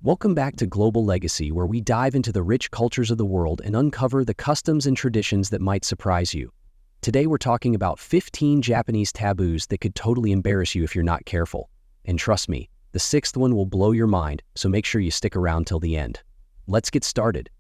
Welcome back to Global Legacy, where we dive into the rich cultures of the world and uncover the customs and traditions that might surprise you. Today we're talking about 15 Japanese taboos that could totally embarrass you if you're not careful. And trust me, the sixth one will blow your mind, so make sure you stick around till the end. Let's get started.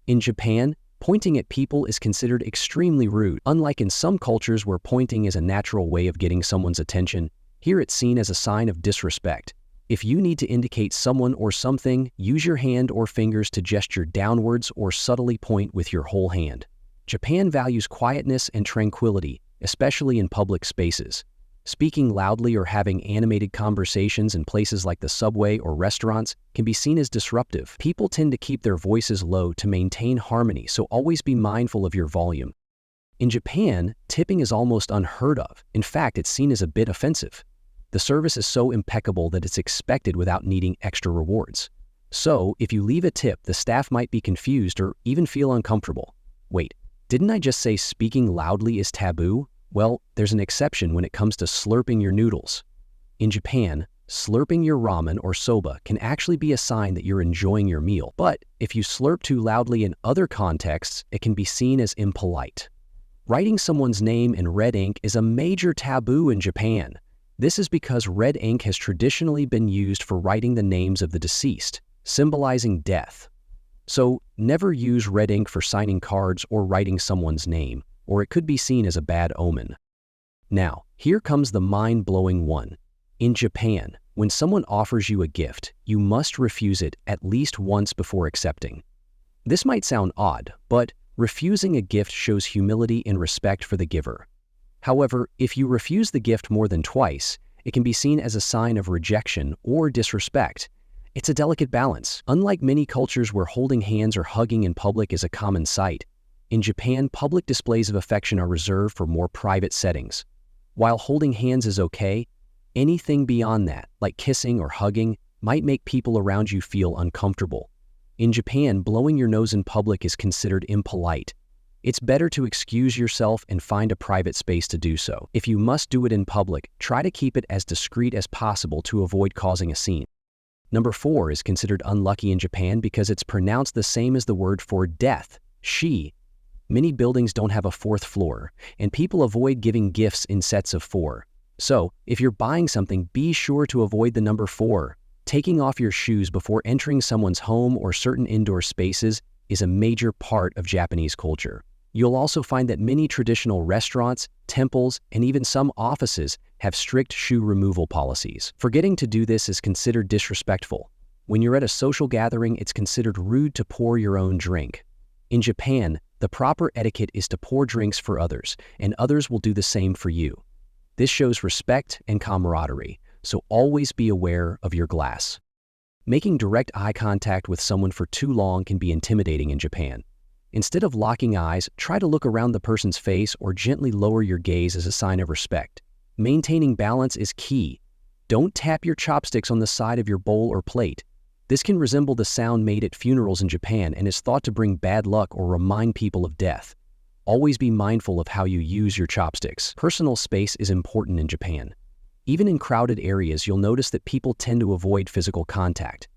In Japan, pointing at people is considered extremely rude. Unlike in some cultures where pointing is a natural way of getting someone's attention, here it's seen as a sign of disrespect. If you need to indicate someone or something, use your hand or fingers to gesture downwards or subtly point with your whole hand. Japan values quietness and tranquility, especially in public spaces. Speaking loudly or having animated conversations in places like the subway or restaurants can be seen as disruptive. People tend to keep their voices low to maintain harmony, so always be mindful of your volume. In Japan, tipping is almost unheard of. In fact, it's seen as a bit offensive. The service is so impeccable that it's expected without needing extra rewards. So, if you leave a tip, the staff might be confused or even feel uncomfortable. Wait, didn't I just say speaking loudly is taboo? Well, there's an exception when it comes to slurping your noodles. In Japan, slurping your ramen or soba can actually be a sign that you're enjoying your meal. But if you slurp too loudly in other contexts, it can be seen as impolite. Writing someone's name in red ink is a major taboo in Japan. This is because red ink has traditionally been used for writing the names of the deceased, symbolizing death. So, never use red ink for signing cards or writing someone's name, or it could be seen as a bad omen. Now, here comes the mind-blowing one. In Japan, when someone offers you a gift, you must refuse it at least once before accepting. This might sound odd, but refusing a gift shows humility and respect for the giver. However, if you refuse the gift more than twice, it can be seen as a sign of rejection or disrespect. It's a delicate balance. Unlike many cultures where holding hands or hugging in public is a common sight, in Japan, public displays of affection are reserved for more private settings. While holding hands is okay, anything beyond that, like kissing or hugging, might make people around you feel uncomfortable. In Japan, blowing your nose in public is considered impolite. It's better to excuse yourself and find a private space to do so. If you must do it in public, try to keep it as discreet as possible to avoid causing a scene. Number 4 is considered unlucky in Japan because it's pronounced the same as the word for death, shi. Many buildings don't have a 4th floor, and people avoid giving gifts in sets of 4. So, if you're buying something, be sure to avoid the number 4. Taking off your shoes before entering someone's home or certain indoor spaces is a major part of Japanese culture. You'll also find that many traditional restaurants, temples, and even some offices have strict shoe removal policies. Forgetting to do this is considered disrespectful. When you're at a social gathering, it's considered rude to pour your own drink. In Japan, the proper etiquette is to pour drinks for others, and others will do the same for you. This shows respect and camaraderie, so always be aware of your glass. Making direct eye contact with someone for too long can be intimidating in Japan. Instead of locking eyes, try to look around the person's face or gently lower your gaze as a sign of respect. Maintaining balance is key. Don't tap your chopsticks on the side of your bowl or plate. This can resemble the sound made at funerals in Japan and is thought to bring bad luck or remind people of death. Always be mindful of how you use your chopsticks. Personal space is important in Japan. Even in crowded areas, you'll notice that people tend to avoid physical contact.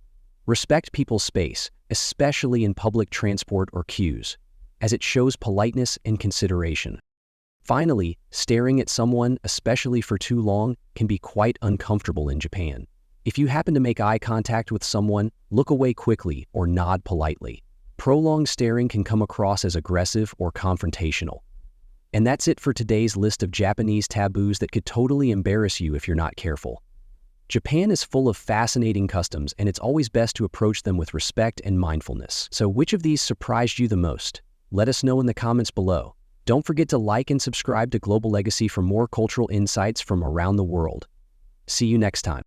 Respect people's space, especially in public transport or queues, as it shows politeness and consideration. Finally, staring at someone, especially for too long, can be quite uncomfortable in Japan. If you happen to make eye contact with someone, look away quickly or nod politely. Prolonged staring can come across as aggressive or confrontational. And that's it for today's list of Japanese taboos that could totally embarrass you if you're not careful. Japan is full of fascinating customs, and it's always best to approach them with respect and mindfulness. So which of these surprised you the most? Let us know in the comments below. Don't forget to like and subscribe to Global Legacy for more cultural insights from around the world. See you next time.